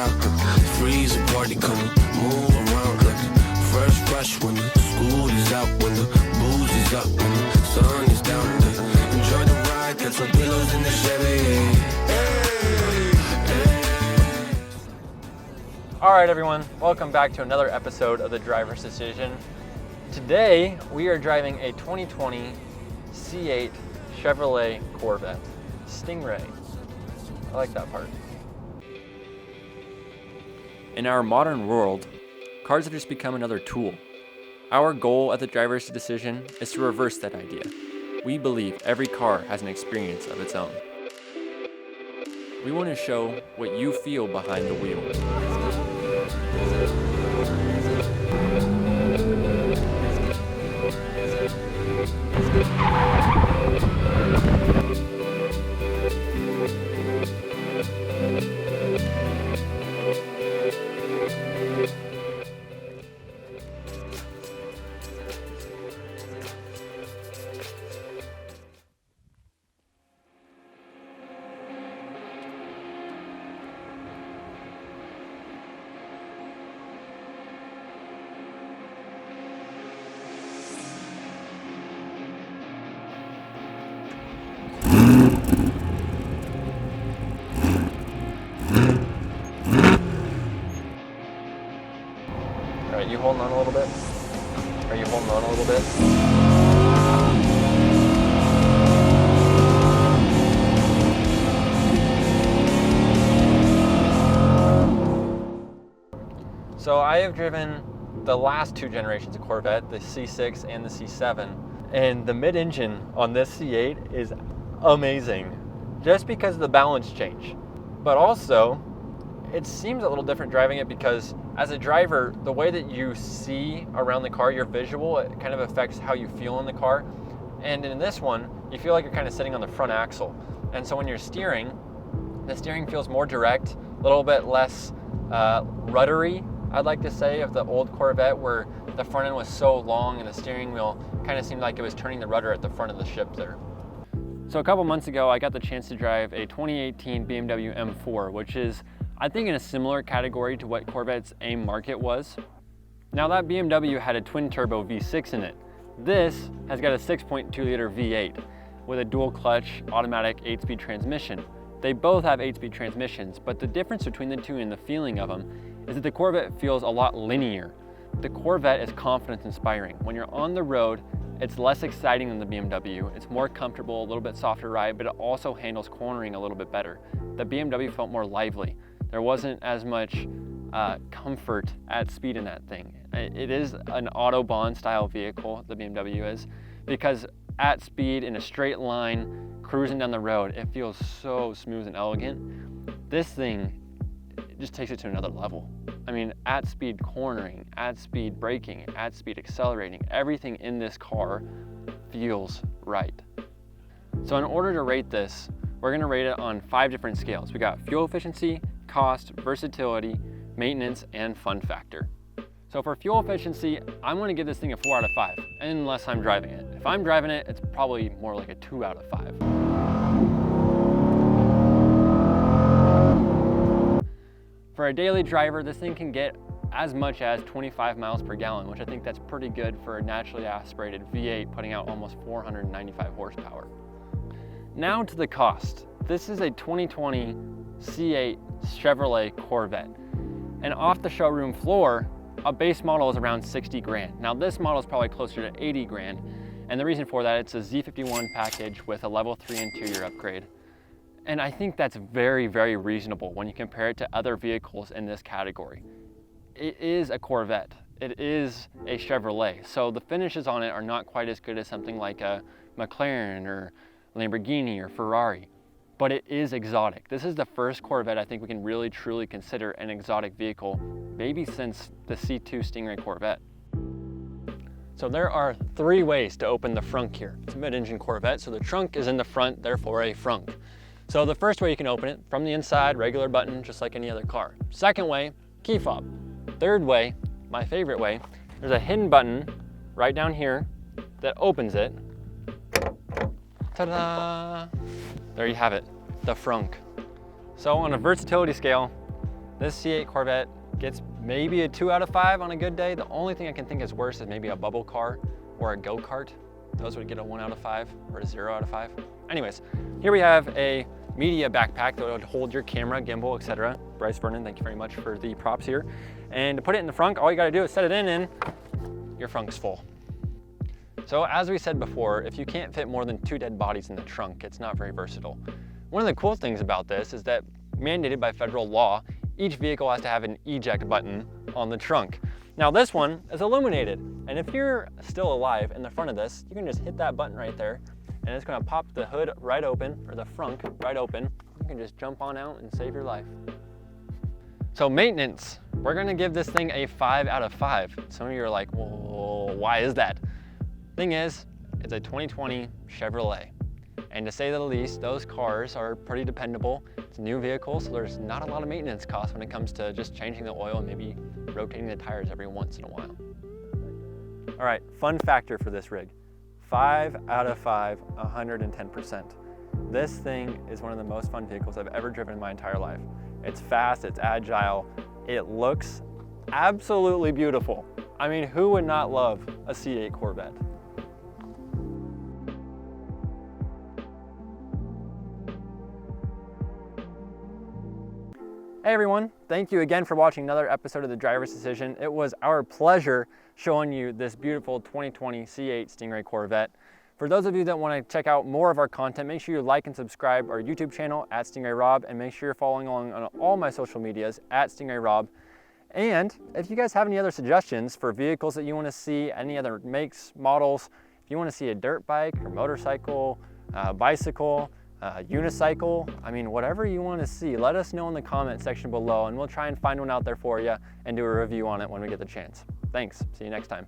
rock. Freeze a party coming, move around like fresh when the school is out, when the booze is up, when the sun is down. Enjoy the ride, get some pillows in the Chevy. All right, everyone, welcome back to another episode of The Driver's Decision. Today, we are driving a 2020 C8 Chevrolet Corvette Stingray. I like that part. In our modern world, cars have just become another tool. Our goal at The Driver's Decision is to reverse that idea. We believe every car has an experience of its own. We want to show what you feel behind the wheel. Alright, you holding on a little bit? Are you holding on a little bit? So I have driven the last two generations of Corvette, the C6 and the C7, and the mid-engine on this C8 is amazing, just because of the balance change. But also, it seems a little different driving it because as a driver, the way that you see around the car, your visual, it kind of affects how you feel in the car. And in this one, you feel like you're kind of sitting on the front axle. And so when you're steering, the steering feels more direct, a little bit less ruddery, I'd like to say, of the old Corvette where the front end was so long and the steering wheel kind of seemed like it was turning the rudder at the front of the ship there. So a couple months ago, I got the chance to drive a 2018 BMW M4, which is, I think, in a similar category to what Corvette's AIM market was. Now that BMW had a twin turbo V6 in it. This has got a 6.2 liter V8 with a dual clutch automatic 8-speed transmission. They both have 8-speed transmissions, but the difference between the two and the feeling of them is that the Corvette feels a lot linear. The Corvette is confidence inspiring. When you're on the road, it's less exciting than the BMW. It's more comfortable, a little bit softer ride, but it also handles cornering a little bit better. The BMW felt more lively. There wasn't as much comfort at speed in that thing. It is an Autobahn style vehicle, the BMW is, because at speed in a straight line, cruising down the road, it feels so smooth and elegant. This thing, it just takes it to another level. I mean, at speed cornering, at speed braking, at speed accelerating, everything in this car feels right. So in order to rate this, we're gonna rate it on 5 different scales. We got fuel efficiency, cost, versatility, maintenance, and fun factor. So for fuel efficiency, I'm gonna give this thing a 4 out of 5, unless I'm driving it. If I'm driving it, it's probably more like a 2 out of 5. For a daily driver, this thing can get as much as 25 miles per gallon, which I think that's pretty good for a naturally aspirated V8 putting out almost 495 horsepower. Now to the cost. This is a 2020 C8 Chevrolet Corvette. And off the showroom floor, a base model is around 60 grand. Now this model is probably closer to 80 grand. And the reason for that, it's a Z51 package with a level 3 interior upgrade. And I think that's very, very reasonable when you compare it to other vehicles in this category. It is a Corvette. It is a Chevrolet. So the finishes on it are not quite as good as something like a McLaren or Lamborghini or Ferrari, but it is exotic. This is the first Corvette I think we can really truly consider an exotic vehicle, maybe since the C2 Stingray Corvette. So there are 3 ways to open the frunk here. It's a mid-engine Corvette, so the trunk is in the front, therefore a frunk. So the first way you can open it, from the inside, regular button, just like any other car. Second way, key fob. Third way, my favorite way, there's a hidden button right down here that opens it. Ta-da! There you have it, the frunk. So on a versatility scale, This C8 Corvette gets maybe a 2 out of 5 on a good day. The only thing I can think is worse is maybe a bubble car or a go-kart. Those would get a 1 out of 5 or a 0 out of 5. Anyways, here we have a media backpack that would hold your camera, gimbal, etc. Bryce Vernon, thank you very much for the props here. And to put it in the front, all you gotta do is set it in and your trunk's full. So as we said before, if you can't fit more than 2 dead bodies in the trunk, it's not very versatile. One of the cool things about this is that, mandated by federal law, each vehicle has to have an eject button on the trunk. Now this one is illuminated, and if you're still alive in the front of this, you can just hit that button right there, and it's gonna pop the hood right open, or the frunk right open. You can just jump on out and save your life. So maintenance, we're gonna give this thing a 5 out of 5. Some of you are like, well, why is that? Thing is, it's a 2020 Chevrolet. And to say the least, those cars are pretty dependable. It's a new vehicle, so there's not a lot of maintenance costs when it comes to just changing the oil and maybe rotating the tires every once in a while. All right, fun factor for this rig. 5 out of 5, 110%. This thing is one of the most fun vehicles I've ever driven in my entire life. It's fast, it's agile, it looks absolutely beautiful. I mean, who would not love a C8 Corvette? Hey everyone, thank you again for watching another episode of The Driver's Decision. It was our pleasure showing you this beautiful 2020 C8 Stingray Corvette. For those of you that want to check out more of our content, make sure you like and subscribe our YouTube channel at Stingray Rob, and make sure you're following along on all my social medias at Stingray Rob. And if you guys have any other suggestions for vehicles that you want to see, any other makes, models, if you want to see a dirt bike or motorcycle, bicycle, unicycle, I mean, whatever you want to see, let us know in the comment section below, and we'll try and find one out there for you and do a review on it when we get the chance. Thanks. See you next time.